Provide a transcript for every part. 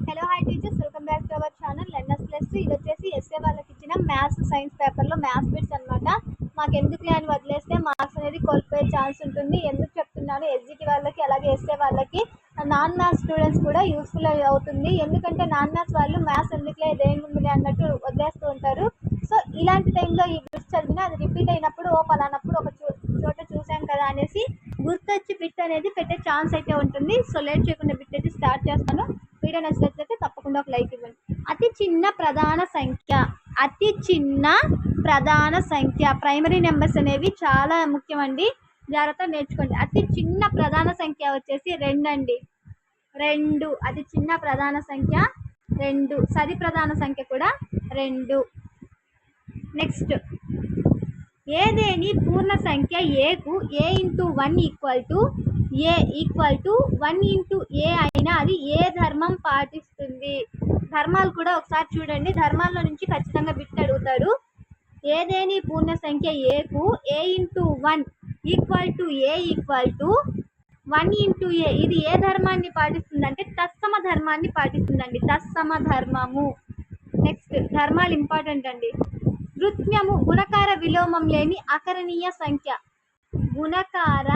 Hello hi teachers, welcome back to our channel learners plus. ఇది వచ్చేసి SA వాళ్ళకి ఇచ్చిన మ్యాథ్స్ సైన్స్ పేపర్లో మ్యాథ్స్ బిట్స్ అనమాట. మాకు ఎందుకు అని వదిలేస్తే మార్క్స్ అనేది కోల్పోయే ఛాన్స్ ఉంటుంది. ఎందుకు చెప్తున్నాను, ఎస్జిటి వాళ్ళకి అలాగే ఎస్ఏ వాళ్ళకి నాన్ మ్యాథ్స్ స్టూడెంట్స్ కూడా యూస్ఫుల్ అవుతుంది. ఎందుకంటే నాన్ మ్యాథ్స్ వాళ్ళు మ్యాథ్స్ ఎందుకులే దేని ముందులే అన్నట్టు వదిలేస్తూ ఉంటారు. సో ఇలాంటి టైంలో ఈ బిట్స్ చదివినా అది రిపీట్ అయినప్పుడు పలానప్పుడు ఒక చోట చూసాం కదా అనేసి గుర్తొచ్చి బిట్ అనేది పెట్టే ఛాన్స్ అయితే ఉంటుంది. సో లేట్ చేయకుండా బిట్ అయితే స్టార్ట్ చేస్తాను. వీడియో నచ్చినట్లయితే తప్పకుండా ఒక లైక్ ఇవ్వండి. అతి చిన్న ప్రధాన సంఖ్య ప్రైమరీ నెంబర్స్ అనేవి చాలా ముఖ్యమండి, జాగ్రత్తగా నేర్చుకోండి. అతి చిన్న ప్రధాన సంఖ్య వచ్చేసి 2 అండి. 2 అతి చిన్న ప్రధాన సంఖ్య 2. సరి ప్రధాన సంఖ్య కూడా 2. నెక్స్ట్, ఏదేని పూర్ణ సంఖ్య ఏకు a into 1 equal to 1 into a అయినా అది ఏ ధర్మం పాటిస్తుంది. ధర్మాలు కూడా ఒకసారి చూడండి, ధర్మాల్లో నుంచి ఖచ్చితంగా బిట్ అడుగుతాడు. ఏదేని పూర్ణ సంఖ్య ఏకు a into 1 equal to 1 into a ఇది ఏ ధర్మాన్ని పాటిస్తుంది అంటే తత్సమ ధర్మాన్ని పాటిస్తుందండి, తత్సమ ధర్మము. నెక్స్ట్, ధర్మాలు ఇంపార్టెంట్ అండి. కృత్యము గుణకార విలోమం లేని అకరణీయ సంఖ్య. గుణకార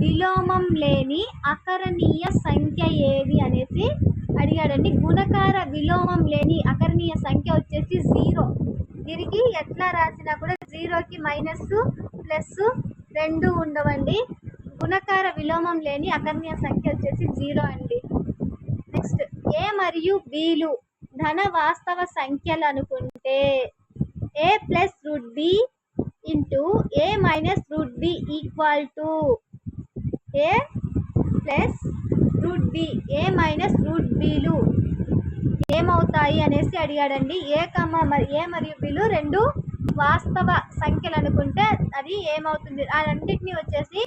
విలోమం లేని అకరణీయ సంఖ్య ఏది అనేసి అడిగాడండి. గుణకార విలోమం లేని అకరణీయ సంఖ్య వచ్చేసి 0. దీనికి ఎట్లా రాసినా కూడా 0కి మైనస్ ప్లస్ 2 ఉండవండి. గుణకార విలోమం లేని అకరణీయ సంఖ్య వచ్చేసి 0 అండి. నెక్స్ట్, ఏ మరియు బిలు ధన వాస్తవ సంఖ్యలు అనుకుంటే a plus root b into a minus root b equal to a plus root b, a minus root బిలు ఏమవుతాయి అనేసి అడిగాడండి. ఏ మరియు బిలు 2 వాస్తవ సంఖ్యలు అనుకుంటే అది ఏమవుతుంది, ఆ రెండింటిని వచ్చేసి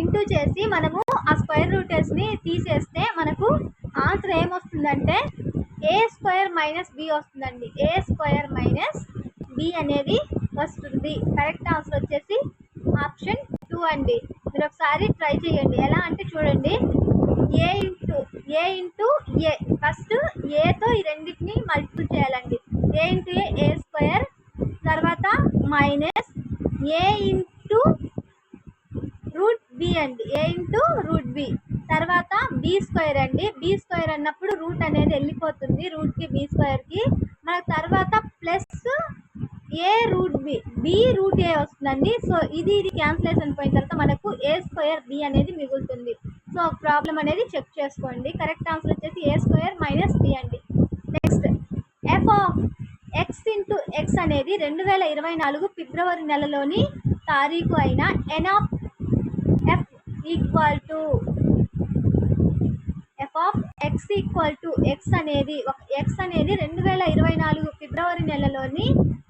ఇంటూ చేసి మనము ఆ స్క్వేర్ రూటర్స్ని తీసేస్తే మనకు ఆన్సర్ ఏమొస్తుందంటే ఏ స్క్వేర్ మైనస్ బి వస్తుందండి. ఏ స్క్వేర్ మైనస్ బి అనేది వస్తుంది. కరెక్ట్ ఆన్సర్ వచ్చేసి ఆప్షన్ 2 అండి. మీరు ఒకసారి ట్రై చేయండి. ఎలా అంటే చూడండి, ఏ ఇంటూ ఏ, ఫస్ట్ ఏతో ఈ రెండింటిని మల్టిపుల్ చేయాలండి. ఏ ఇంటూ ఏ స్క్వేర్, తర్వాత మైనస్ ఏ ఇంటూ రూట్ బి అండి, ఏ ఇంటూ రూట్ బి, తర్వాత బి స్క్వేర్ అండి. బి స్క్వేర్ అన్నప్పుడు రూట్ అనేది వెళ్ళిపోతుంది, రూట్కి బి స్క్వేర్కి. మనకు తర్వాత ప్లస్ ఏ రూట్ బి, బి రూట్ ఏ వస్తుందండి. సో ఇది క్యాన్సిలేషన్ పోయిన తర్వాత మనకు ఏ స్క్వేర్ బి అనేది మిగులుతుంది. సో ప్రాబ్లం అనేది చెక్ చేసుకోండి. కరెక్ట్ ఆన్సర్ వచ్చేసి ఏ స్క్వేర్ మైనస్ బి అండి. Next, F of X into X అనేది 2024 ఫిబ్రవరి నెలలోని తారీఖు అయిన N of F equal to X అనేది 2024 ఫిబ్రవరి నెలలోని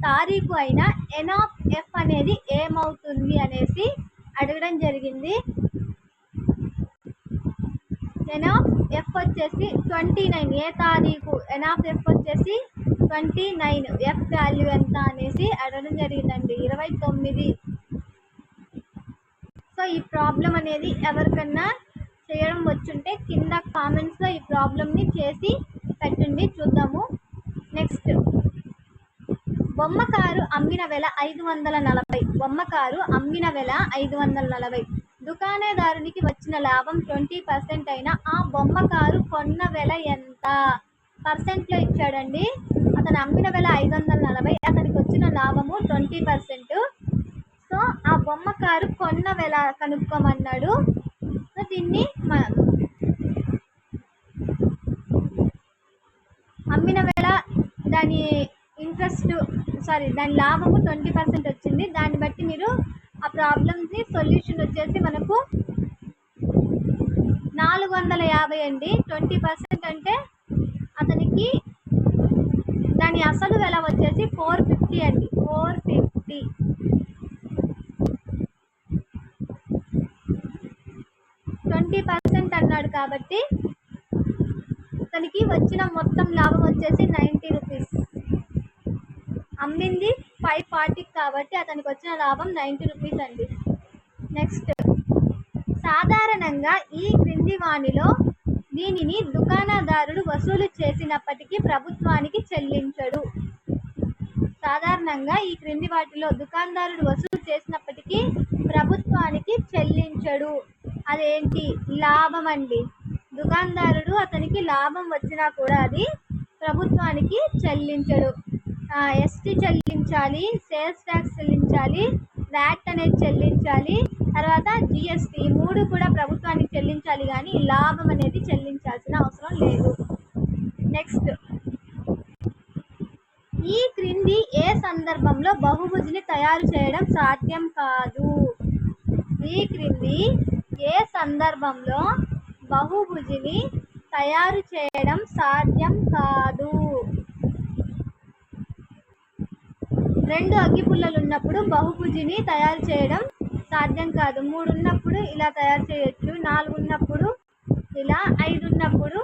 తారీఖు అయిన ఎన్ ఆఫ్ ఎఫ్ అనేది ఏమవుతుంది అనేసి అడగడం జరిగింది. ఎన్ ఆఫ్ ఎఫ్ వచ్చేసి 29. ఏ తారీఖు ఎన్ ఆఫ్ ఎఫ్ వచ్చేసి 29. ఎఫ్ వాల్యూ ఎంత అనేసి అడగడం జరిగిందండి, 29. సో ఈ ప్రాబ్లం అనేది ఎవరికన్నా చేయడం వచ్చుంటే కింద కామెంట్స్లో ఈ ప్రాబ్లమ్ని చేసి పెట్టండి, చూద్దాము. నెక్స్ట్, బొమ్మ కారు అమ్మిన వెల 540. బొమ్మ కారు అమ్మిన వెల 540. దుకాణదారునికి వచ్చిన లాభం 20% అయినా ఆ బొమ్మ కారు కొన్న వెల ఎంత? పర్సెంట్లో ఇచ్చాడండి. అతను అమ్మిన వెల 540, అతనికి వచ్చిన లాభము 20%. సో ఆ బొమ్మ కారు కొన్న వెల కనుక్కోమన్నాడు. సో దీన్ని అమ్మిన వెల, దాని దాని లాభము 20% వచ్చింది. దాన్ని బట్టి మీరు ఆ ప్రాబ్లమ్స్ని సొల్యూషన్ వచ్చేసి మనకు 450 అండి. 20% అంటే అతనికి దాని అసలు వెల వచ్చేసి 450 అండి, 450. 20% అన్నాడు కాబట్టి అతనికి వచ్చిన మొత్తం లాభం వచ్చేసి 90 రూపీస్. అమ్మింది 540 కాబట్టి అతనికి వచ్చిన లాభం 90 రూపీస్ అండి. నెక్స్ట్, సాధారణంగా ఈ క్రింది వానిలో దీనిని దుకాణదారుడు వసూలు చేసినప్పటికీ ప్రభుత్వానికి చెల్లించడు. సాధారణంగా ఈ క్రింది వాటిలో దుకాణదారుడు వసూలు చేసినప్పటికీ ప్రభుత్వానికి చెల్లించడు. అదేంటి? లాభం అండి. దుకాణదారుడు అతనికి లాభం వచ్చినా కూడా అది ప్రభుత్వానికి చెల్లించడు. ఎస్టీ చెల్లించాలి, సేల్స్ ట్యాక్స్ చెల్లించాలి, వ్యాట్ అనేది చెల్లించాలి, తర్వాత జిఎస్టీ, 3 కూడా ప్రభుత్వానికి చెల్లించాలి, కానీ లాభం అనేది చెల్లించాల్సిన అవసరం లేదు. నెక్స్ట్, ఈ క్రింది ఏ సందర్భంలో బహుభుజిని తయారు చేయడం సాధ్యం కాదు? ఈ క్రింది ఏ సందర్భంలో బహుభుజిని తయారు చేయడం సాధ్యం కాదు? 2 అగ్గిపుల్లలు ఉన్నప్పుడు బహుభుజిని తయారు చేయడం సాధ్యం కాదు. 3 ఉన్నప్పుడు ఇలా తయారు చేయొచ్చు, 4 ఉన్నప్పుడు ఇలా, 5 ఉన్నప్పుడు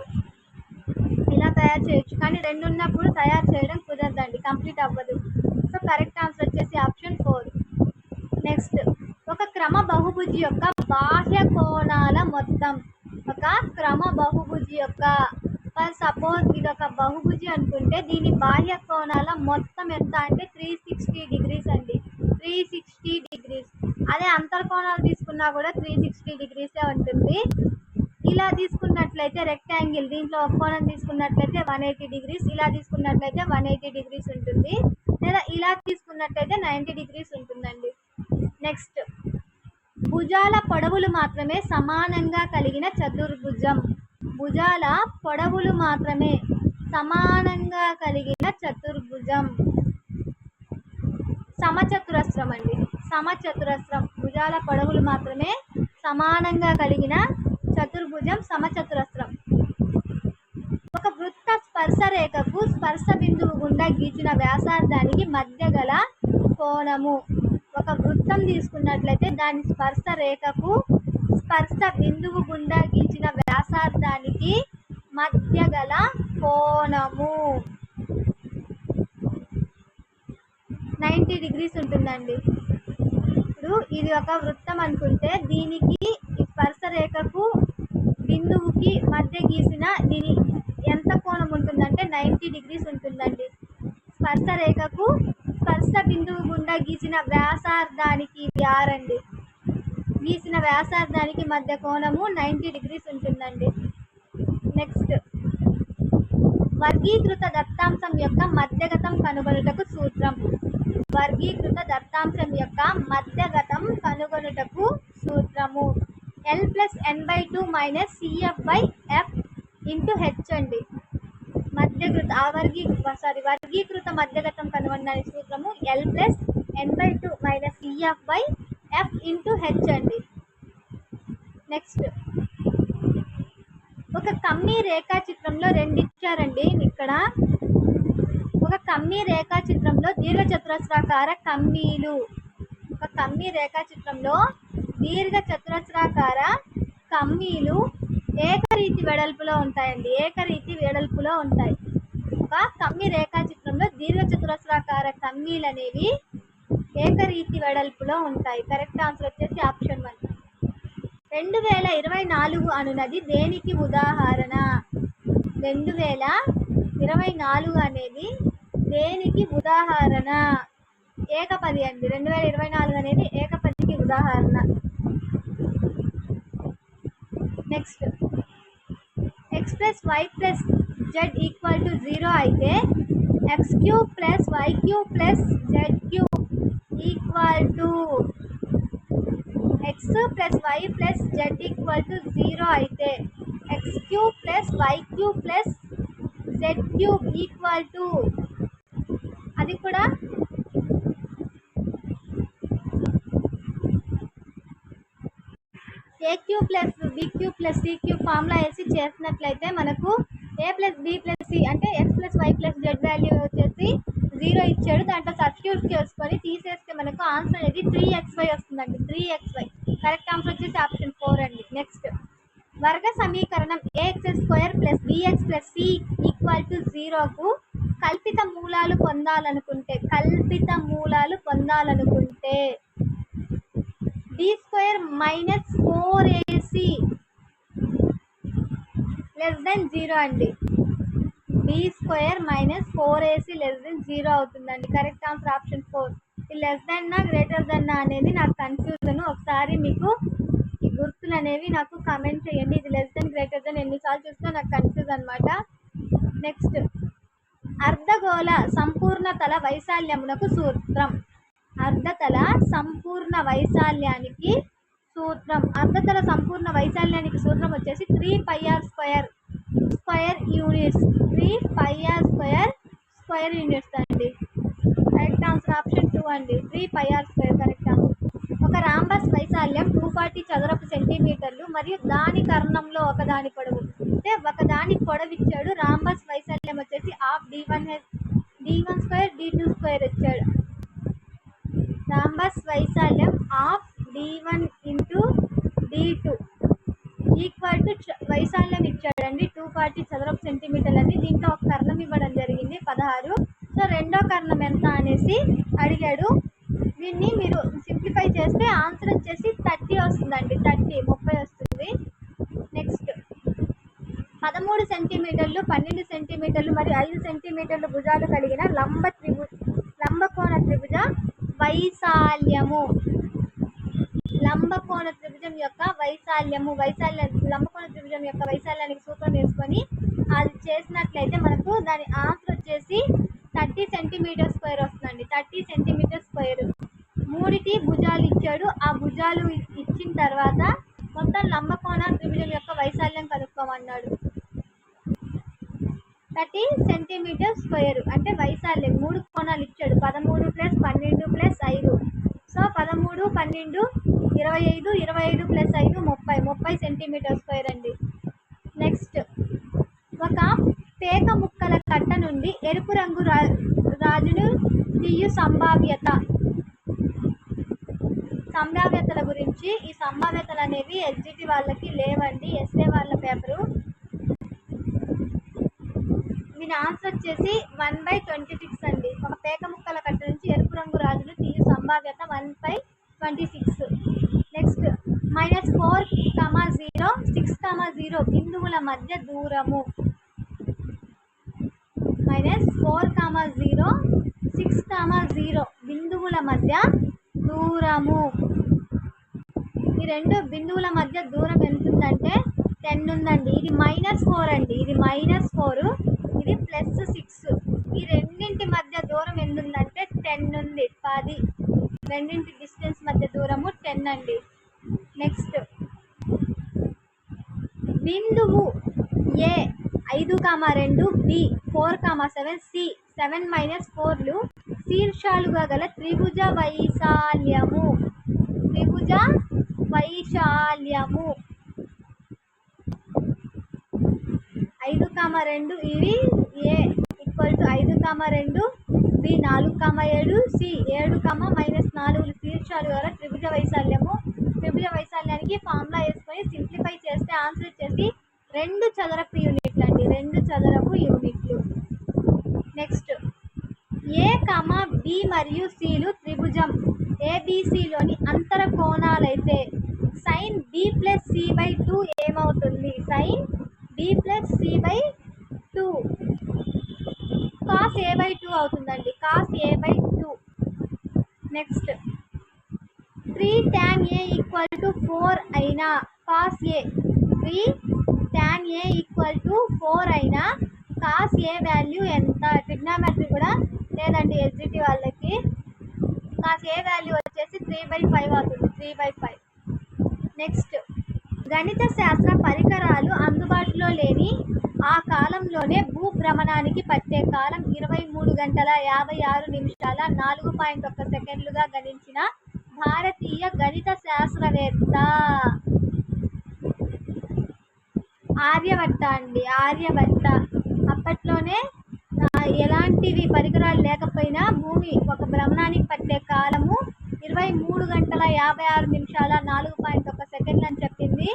ఇలా తయారు చేయొచ్చు, కానీ 2 ఉన్నప్పుడు తయారు చేయడం కుదరదండి, కంప్లీట్ అవ్వదు. సో కరెక్ట్ ఆన్సర్ వచ్చేసి ఆప్షన్ 4. నెక్స్ట్, ఒక క్రమ బహుభుజి యొక్క బాహ్య కోణాల మొత్తం. ఒక క్రమ బహుభుజి యొక్క, ఫర్ సపోజ్ ఇది ఒక బహుభుజి అనుకుంటే దీని బాహ్య కోణాల మొత్తం ఎంత అంటే 360 డిగ్రీస్ అండి. 360 డిగ్రీస్. అదే అంతర్కోణాలు తీసుకున్నా కూడా 360 డిగ్రీసే ఉంటుంది. ఇలా తీసుకున్నట్లయితే రెక్టాంగిల్, దీంట్లో ఒక కోణం తీసుకున్నట్లయితే 180 డిగ్రీస్, ఇలా తీసుకున్నట్లయితే 180 డిగ్రీస్ ఉంటుంది, లేదా ఇలా తీసుకున్నట్లయితే 90 డిగ్రీస్ ఉంటుందండి. నెక్స్ట్, భుజాల పొడవులు మాత్రమే సమానంగా కలిగిన చతుర్భుజం. భుజాల పొడవులు మాత్రమే సమానంగా కలిగిన చతుర్భుజం సమచతురస్రం అండి. సమచతురస్రం. భుజాల పొడవులు మాత్రమే సమానంగా కలిగిన చతుర్భుజం సమచతురస్రం. ఒక వృత్త స్పర్శ రేఖకు స్పర్శ బిందువు గుండా గీచిన వ్యాసార్థానికి మధ్య గల కోణము. ఒక వృత్తం తీసుకున్నట్లయితే దాని స్పర్శ రేఖకు స్పర్శ బిందువు గుండా గీచిన వ్యాసార్థానికి మధ్య గల కోణము 90 డిగ్రీస్ ఉంటుందండి. ఇప్పుడు ఇది ఒక వృత్తం అనుకుంటే దీనికి స్పర్శ రేఖకు బిందువుకి మధ్య గీసిన దీని ఎంత కోణం ఉంటుందంటే 90 డిగ్రీస్ ఉంటుందండి. స్పర్శ రేఖకు స్పర్శ బిందువు గుండా గీసిన వ్యాసార్థానికి ఇది R అండి. గీసిన వ్యాసార్థానికి మధ్య కోణము 90 డిగ్రీస్ ఉంటుందండి. నెక్స్ట్, వర్గీకృత దత్తాంశం యొక్క మధ్యగతం కనుగొనుటకు సూత్రం. వర్గీకృత దత్తాంశం యొక్క మధ్యగతం కనుగొనుటకు సూత్రము L+n/2 - CF/F × H అండి. వర్గీకృత మధ్యగతం కనుగొనడానికి సూత్రము L+n/2 - CF/F × H అండి. నెక్స్ట్, ఒక కమ్మీ రేఖాచిత్రంలో 2 ఇచ్చారండి. ఇక్కడ ఒక కమ్మీ రేఖాచిత్రంలో దీర్ఘచతురస్రాకార కమ్మీలు. ఒక కమ్మీ రేఖాచిత్రంలో దీర్ఘచతురస్రాకార కమ్మీలు ఏకరీతి వెడల్పులో ఉంటాయండి. ఏకరీతి వెడల్పులో ఉంటాయి. ఒక కమ్మీ రేఖాచిత్రంలో దీర్ఘచతురస్రాకార కమ్మీలు అనేవి ఏకరీతి వెడల్పులో ఉంటాయి. కరెక్ట్ ఆన్సర్ వచ్చేసి ఆప్షన్ 1. 2024 అనునది దేనికి ఉదాహరణ? 2024 అనేది దేనికి ఉదాహరణ? ఏకపది అండి. 2024 అనేది ఏకపదికి ఉదాహరణ. నెక్స్ట్, x+y+z = 0 అయితే x³ + y³ + z³ x + y + z = 0 అయితే x³ + y³ + z³ అది కూడా a³ + b³ + c³ ఫార్ములా వేసి చేసినట్లయితే మనకు a + b + c అంటే x + y + z వాల్యూ వచ్చేసి 0 ఇచ్చాడు. దాంట్లో సబ్స్టిట్యూట్ చేసుకొని తీసేస్తే మనకు ఆన్సర్ అనేది 3xy వస్తుందండి. 3xy. కరెక్ట్ ఆన్సర్ వచ్చేసి ఆప్షన్ 4 అండి. నెక్స్ట్, వర్గ సమీకరణం ax² + bx + c = 0కు కల్పిత మూలాలు పొందాలనుకుంటే d² - 4ac లెస్ దెన్ 0 అండి. B square minus 4ac less than 0 అవుతుందండి. Correct answer option 4. ఈ లెస్ దెన్ నా గ్రేటర్ దెన్ నా అనేది నాకు కన్ఫ్యూజన్. ఒకసారి మీకు ఈ గుర్తులు అనేవి నాకు కామెంట్ చేయండి. ఇది లెస్ దెన్ గ్రేటర్ దెన్ ఎన్నిసార్లు చూసినా నాకు కన్ఫ్యూజ్ అనమాట. నెక్స్ట్, అర్ధగోళ సంపూర్ణతల వైశాల్యమునకు సూత్రం. అర్ధతల సంపూర్ణ వైశాల్యానికి సూత్రం. అర్ధతల సంపూర్ణ వైశాల్యానికి సూత్రం వచ్చేసి 3πr square square units. 3πr square square units అండి. కరెక్ట్ ఆన్సర్ ఆప్షన్ 2 అండి. 3πr square correct answer. ఒక రాంబస్ వైశాల్యం 240 చదరపు సెంటీమీటర్లు మరియు దాని కర్ణంలో ఒకదాని పొడవు. అంటే ఒకదాని పొడవు ఇచ్చాడు. రాంబస్ వైశాల్యం వచ్చేసి half d1 square d2 square ఇచ్చాడు. రాంబస్ వైశాల్యం half d1 into d2 equal to వైశాల్యం ఇచ్చాడండి 240 చదరపు సెంటీమీటర్లు అని. దీంట్లో ఒక కర్ణం ఇవ్వడం జరిగింది 16. సో రెండో కర్ణం ఎంత అనేసి అడిగాడు. దీన్ని మీరు సింప్లిఫై చేస్తే ఆన్సర్ వచ్చేసి 30 వస్తుందండి. 30 వస్తుంది. నెక్స్ట్, 13 సెంటీమీటర్లు 12 సెంటీమీటర్లు మరియు 5 సెంటీమీటర్లు భుజాలు కలిగిన లంబకోణ త్రిభుజ వైశాల్యము. లంబకోణ త్రిభుజం యొక్క లంబకోణ త్రిభుజం యొక్క వైశాల్యానికి సూత్రం వేసుకొని అది చేసినట్లయితే మనకు దాని ఆన్సర్ వచ్చేసి 30 సెంటీమీటర్ స్క్వేర్ వస్తుందండి. 30 సెంటీమీటర్ స్క్వేర్. మూడిటి భుజాలు ఇచ్చాడు. ఆ భుజాలు ఇచ్చిన తర్వాత మొత్తం లంబకోణ త్రిభుజం యొక్క వైశాల్యం కనుక్కోమన్నాడు. 30 సెంటీమీటర్ స్క్వేర్ అంటే వైశాల్యం. 3 కోణాలు ఇచ్చాడు. 13 + 12 + 5. సో 13, 12, 25, 25 + 5 30 సెంటీమీటర్ స్క్వేర్ అండి. నెక్స్ట్, ఒక పేక ముక్కల కట్ట నుండి ఎరుపు రంగు రాజును తీయు సంభావ్యతల గురించి. ఈ సంభావ్యతలు అనేవి ఎస్జిటి వాళ్ళకి లేవండి, ఎస్ఏ వాళ్ళ పేపరు. దీని ఆన్సర్ వచ్చేసి 1/26 అండి. ఒక పేక ముక్కల కట్ట నుంచి ఎరుపు రంగు రాజును తీయు సంభావ్యత 1/26. నెక్స్ట్, -4, 0, 6, 0 బిందువుల మధ్య దూరము. -4, 0, 6, 0 బిందువుల మధ్య దూరము. ఈ రెండు బిందువుల మధ్య దూరం ఎంత ఉందంటే 10 ఉందండి. ఇది -4 అండి. ఇది -4, ఇది +6. ఈ రెండింటి మధ్య దూరం ఎంత ఉందంటే 10 ఉంది. 10. రెండింటి డిస్టెన్స్ మధ్య దూరము 10 అండి. నెక్స్ట్, బిందువు ఏ 5, 2, బి 4, 7, సి 7, -4లు శీర్షాలుగా గల త్రిభుజ వైశాల్యము. 5, 2 ఇవి ఏ ఈక్వల్ టు 5, 2, బి 4, 7, సి 7, -4లు శీర్షాలు గల త్రిభుజ వైశాల్యము. త్రిభుజ వైశాల్యానికి ఫార్ములా వేసుకొని సింప్లిఫై చేస్తే ఆన్సర్ వచ్చేసి 2 చదరపు యూనిట్లు అండి. 2 చదరపు యూనిట్లు. నెక్స్ట్, ఏ, బి మరియు సిలు త్రిభుజం ఏబిసిలోని అంతర కోణాలైతే sin b + c/2 ఏమవుతుంది? sin b + c/2 cos a/2 అవుతుందండి. cos a/2. Next, 3 tan a = 4 అయినా cos a 3 tan a = 4 అయినా cos a వాల్యూ ఎంత? ట్రిగ్నామెట్రీ కూడా లేదండి ఎస్జిటి వాళ్ళకి. cos a వాల్యూ వచ్చేసి 3/5 అవుతుంది. 3/5. నెక్స్ట్, గణిత శాస్త్ర పరికరాలు అందుబాటులో లేని ఆ కాలంలోనే భూభ్రమణానికి పట్టే కాలం 23 గంటల 56 నిమిషాల 4.1 సెకండ్లుగా గణించిన భారతీయ గణిత శాస్త్రవేత్త ఆర్యభట్ట అండి. ఆర్యభట్ట. అప్పట్లోనే ఎలాంటివి పరికరాలు లేకపోయినా భూమి ఒక భ్రమణానికి పట్టే కాలము 23 గంటల 56 నిమిషాల 4.1 సెకండ్లు అని చెప్పింది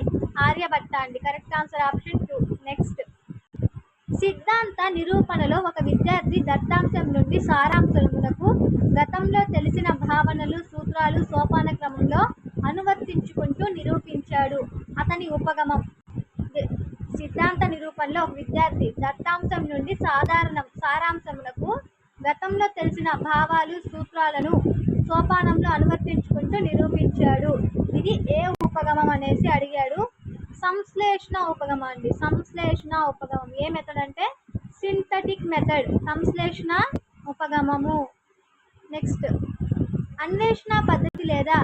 ఆర్యభట్ట అండి. Correct answer option 2. నెక్స్ట్, సిద్ధాంత నిరూపణలో ఒక విద్యార్థి దత్తాంశం నుండి సారాంశమునకు గతంలో తెలిసిన భావనలు, సూత్రాలు సోపాన క్రమంలో అనువర్తించుకుంటూ నిరూపించాడు. అతని ఉపగమం. సిద్ధాంత నిరూపణలో ఒక విద్యార్థి దత్తాంశం నుండి సారాంశములకు గతంలో తెలిసిన భావాలు సూత్రాలను సోపానంలో అనువర్తించుకుంటూ నిరూపించాడు. ఇది ఏ ఉపగమం అనేసి అడిగాడు. సంశ్లేషణ ఉపగమం అండి. సంశ్లేషణ ఉపగమం ఏ మెథడ్ అంటే సింథటిక్ మెథడ్, సంశ్లేషణ ఉపగమము. నెక్స్ట్, అన్వేషణ పద్ధతి లేదా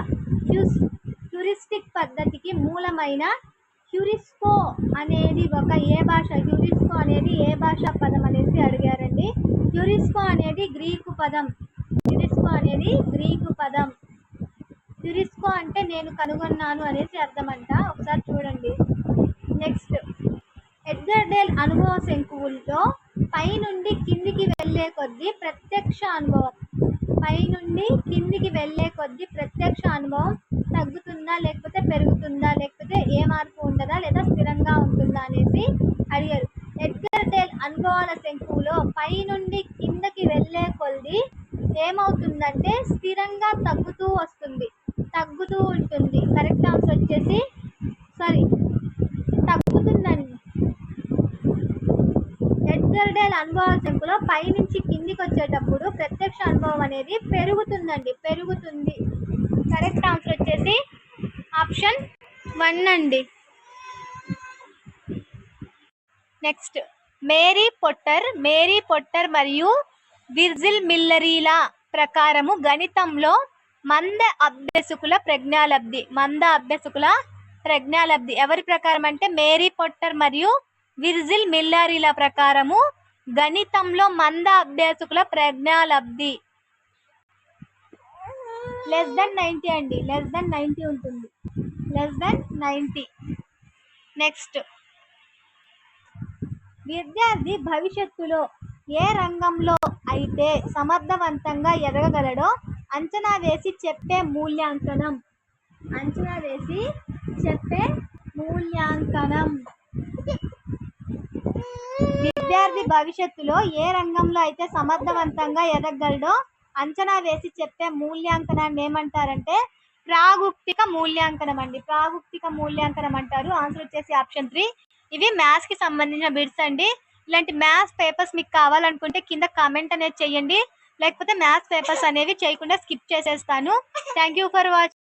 హ్యూరిస్టిక్ పద్ధతికి మూలమైన హ్యూరిస్కో అనేది ఏ భాషా పదం అనేసి అడిగారండి. హ్యూరిస్కో అనేది గ్రీకు పదం. హ్యూరిస్కో అంటే నేను కనుగొన్నాను అనేసి అర్థమంట. ఒకసారి చూడండి. నెక్స్ట్, ఎడ్గర్ డేల్ అనుభవ శంకువుల్లో పైనుండి కిందికి వెళ్ళే కొద్దీ ప్రత్యక్ష అనుభవం తగ్గుతుందా లేకపోతే పెరుగుతుందా, లేకపోతే ఏ మార్పు ఉండదా లేదా స్థిరంగా ఉంటుందా అనేసి అడిగారు. ఎడ్గర్ డేల్ అనుభవాల శంకువులో పైనుండి కిందకి వెళ్ళే కొద్దీ ఏమవుతుందంటే స్థిరంగా తగ్గుతూ ఉంటుంది. కరెక్ట్ ఆన్సర్ వచ్చేసి తగ్గుతుందండి. ఎడ్గర్ డేల్ అనుభవాల శంకులో పైనుంచి కిందికి వచ్చేటప్పుడు ప్రత్యక్ష అనుభవం అనేది పెరుగుతుంది. కరెక్ట్ ఆన్సర్ వచ్చేసి ఆప్షన్ 1 అండి. నెక్స్ట్, మేరీ పొట్టర్ మరియు విర్జిల్ మిల్లరీల ప్రకారము గణితంలో మంద అభ్యసుకుల ప్రజ్ఞాలబ్ధి ఎవరి ప్రకారం అంటే మేరీ పొట్టర్ మరియు విర్జిల్ మిల్లరీల ప్రకారము గణితంలో మంద అభ్యాసకుల ప్రజ్ఞాలబ్ధి <90 అండి. <90 ఉంటుంది. <90. నెక్స్ట్, విద్యార్థి భవిష్యత్తులో ఏ రంగంలో అయితే సమర్థవంతంగా ఎదగగలడో అంచనా వేసి చెప్పే మూల్యాంకనం. విద్యార్థి భవిష్యత్తులో ఏ రంగంలో అయితే సమర్థవంతంగా ఎదగగలడో అంచనా వేసి చెప్పే మూల్యాంకనాన్ని ఏమంటారంటే ప్రాగుక్తిక మూల్యాంకనం అండి. ప్రాగుక్తిక మూల్యాంకనం అంటారు. ఆన్సర్ వచ్చేసి ఆప్షన్ 3. ఇవి మ్యాథ్స్ కి సంబంధించిన బిట్స్ అండి. ఇలాంటి మ్యాథ్స్ పేపర్స్ మీకు కావాలనుకుంటే కింద కామెంట్ అనేది చేయండి. లేకపోతే మ్యాథ్స్ పేపర్స్ అనేవి చేయకుండా స్కిప్ చేసేస్తాను. Thank you for watching.